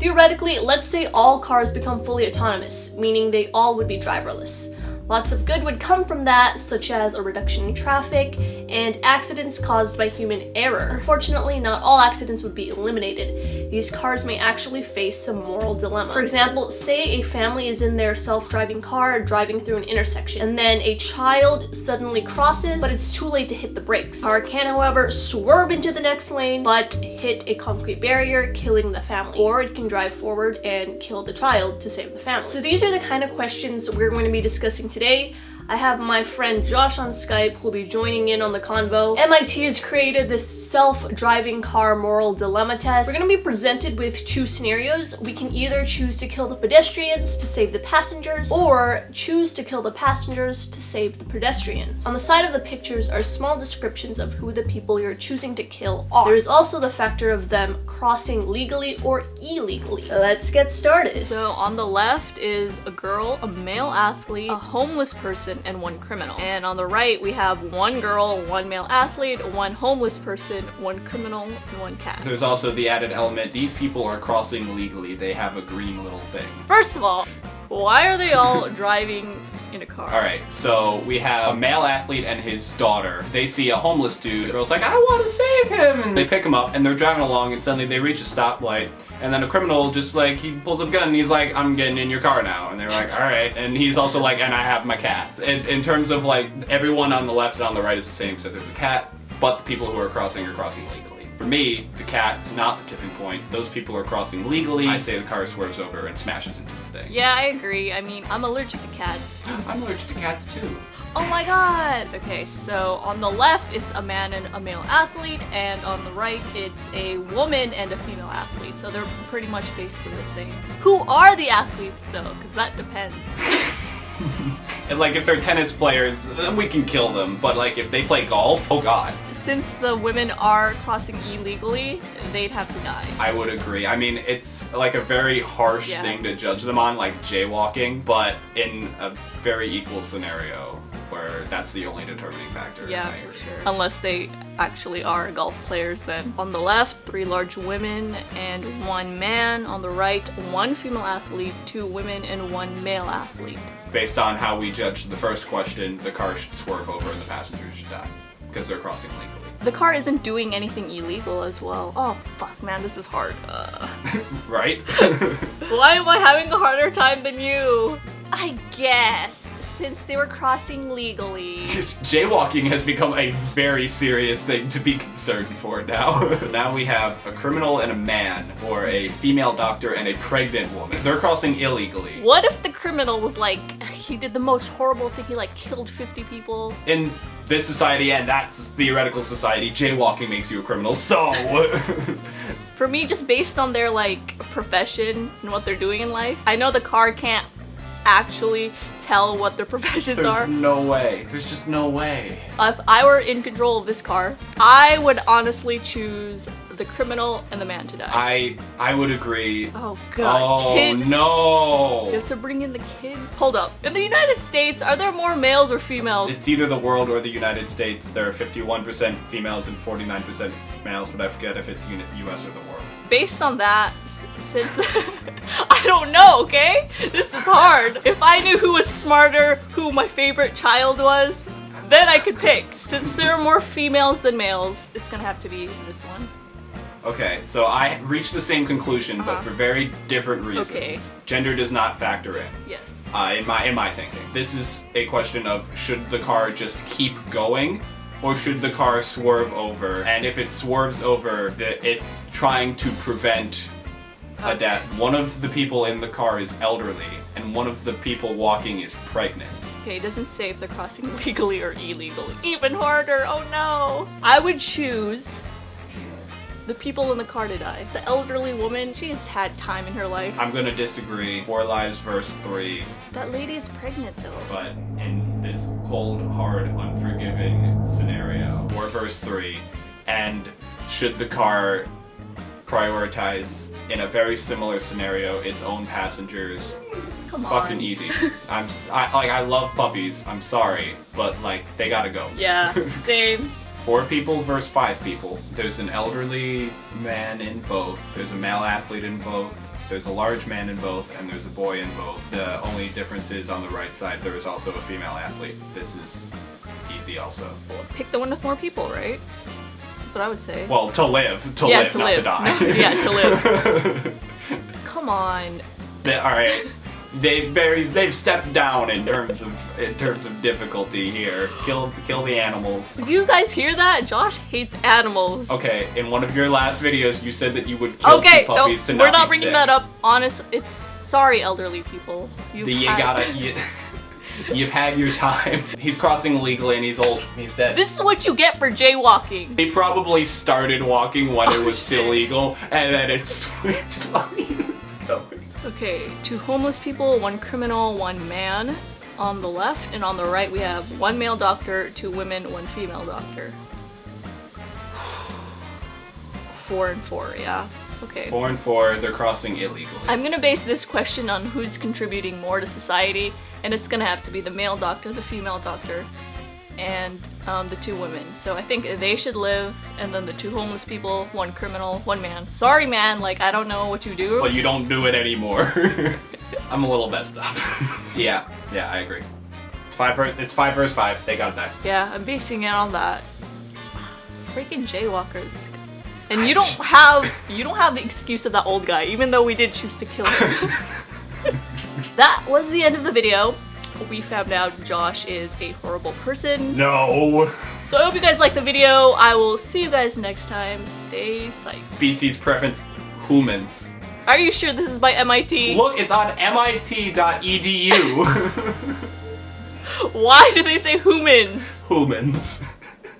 Theoretically, let's say all cars become fully autonomous, meaning they all would be driverless. Lots of good would come from that, such as a reduction in traffic and accidents caused by human error. Unfortunately, not all accidents would be eliminated. These cars may actually face some moral dilemma. For example, say a family is in their self-driving car driving through an intersection, and then a child suddenly crosses, but it's too late to hit the brakes. The car can, however, swerve into the next lane, but hit a concrete barrier, killing the family. Or it can drive forward and kill the child to save the family. So these are the kind of questions we're going to be discussing today. I have my friend Josh on Skype who'll be joining in on the convo. MIT has created this self-driving car moral dilemma test. We're going to be presented with two scenarios. We can either choose to kill the pedestrians to save the passengers, or choose to kill the passengers to save the pedestrians. On the side of the pictures are small descriptions of who the people you're choosing to kill are. There is also the factor of them crossing legally or illegally. Let's get started. So on the left is a girl, a male athlete, a homeless person, and one criminal. And on the right we have one girl, one male athlete, one homeless person, one criminal, and one cat. There's also the added element, these people are crossing legally. They have a green little thing. First of all, why are they all driving in a car? Alright, so we have a male athlete and his daughter. They see a homeless dude. The girl's like, I want to save him! And they pick him up and they're driving along, and suddenly they reach a stoplight, and then a criminal just like, he pulls up a gun and he's like, I'm getting in your car now. And they're like, alright. And he's also like, and I have my cat. In terms of like, everyone on the left and on the right is the same, except there's a cat, but the people who are crossing legally. For me, the cat is not the tipping point. Those people are crossing legally. I say the car swerves over and smashes into the thing. Yeah, I agree. I mean, I'm allergic to cats. I'm allergic to cats too. Oh my god! Okay, so on the left, it's a man and a male athlete, and on the right, it's a woman and a female athlete. So they're pretty much basically the same. Who are the athletes, though? Because that depends. And like, if they're tennis players, then we can kill them. But like, if they play golf, oh god. Since the women are crossing illegally, they'd have to die. I would agree. I mean, it's like a very harsh thing to judge them on, like jaywalking, but in a very equal scenario where that's the only determining factor. Yeah, for sure. Unless they actually are golf players then. On the left, 3 large women and 1 man. On the right, 1 female athlete, 2 women, and 1 male athlete. Based on how we judged the first question, the car should swerve over and the passengers should die, because they're crossing legally. The car isn't doing anything illegal as well. Oh, fuck, man, this is hard. Right? Why am I having a harder time than you? I guess, since they were crossing legally. Just jaywalking has become a very serious thing to be concerned for now. So now we have a criminal and a man, or a female doctor and a pregnant woman. They're crossing illegally. What if the criminal was like, he did the most horrible thing, he like killed 50 people? In this society, and that's theoretical society, jaywalking makes you a criminal, so... For me, just based on their like profession and what they're doing in life, I know the car can't actually tell what their professions are. There's no way. There's just no way. If I were in control of this car, I would honestly choose the criminal and the man to die. I would agree. Oh god, oh, kids. No! You have to bring in the kids. Hold up. In the United States, are there more males or females? It's either the world or the United States. There are 51% females and 49% males, but I forget if it's US or the world. Based on that, since I don't know, okay? This is hard. If I knew who was smarter, who my favorite child was, then I could pick. Since there are more females than males, it's gonna have to be this one. Okay, so I reached the same conclusion, but for very different reasons. Okay. Gender does not factor in. Yes. In my thinking. This is a question of, should the car just keep going, or should the car swerve over? And if it swerves over, it's trying to prevent a death. One of the people in the car is elderly, and one of the people walking is pregnant. Okay, it doesn't say if they're crossing legally or illegally. Even harder, oh no! I would choose the people in the car to die. The elderly woman, she has had time in her life. I'm gonna disagree. 4 lives versus 3. That lady is pregnant though. But in this cold, hard, unforgiving scenario, 4 versus 3, and should the car prioritize, in a very similar scenario, its own passengers? Come on. Fucking easy. I love puppies, I'm sorry, but like, they gotta go. Yeah, same. 4 people versus 5 people. There's an elderly man in both. There's a male athlete in both. There's a large man in both, and there's a boy in both. The only difference is on the right side, there is also a female athlete. This is easy also. Pick the one with more people, right? That's what I would say. Well, to live, not to die. Yeah, to live. Come on. Alright. They've stepped down in terms of difficulty here. Kill the animals. Did you guys hear that? Josh hates animals. Okay, in one of your last videos, you said that you would kill two puppies to not we're not be bringing sick. that up. Honest, it's sorry, elderly people. You've had your time. He's crossing illegally and he's old. He's dead. This is what you get for jaywalking. They probably started walking when it was still legal, and then it switched while he was going. Okay, 2 homeless people, 1 criminal, 1 man on the left, and on the right we have 1 male doctor, 2 women, 1 female doctor. 4 and 4, yeah. Okay. 4 and 4, they're crossing illegally. I'm gonna base this question on who's contributing more to society, and it's gonna have to be the male doctor, the female doctor, and the 2 women. So I think they should live, and then the 2 homeless people, 1 criminal, 1 man. Sorry, man, like, I don't know what you do. But you don't do it anymore. I'm a little messed up. Yeah, I agree. It's 5 versus 5. They gotta die. Yeah, I'm basing it on that. Freaking jaywalkers. And you don't have the excuse of that old guy, even though we did choose to kill him. That was the end of the video. We found out Josh is a horrible person. No. So I hope you guys liked the video. I will see you guys next time. Stay psyched. Species preference, humans. Are you sure this is by MIT? Look, it's on mit.edu. Why do they say humans? Humans.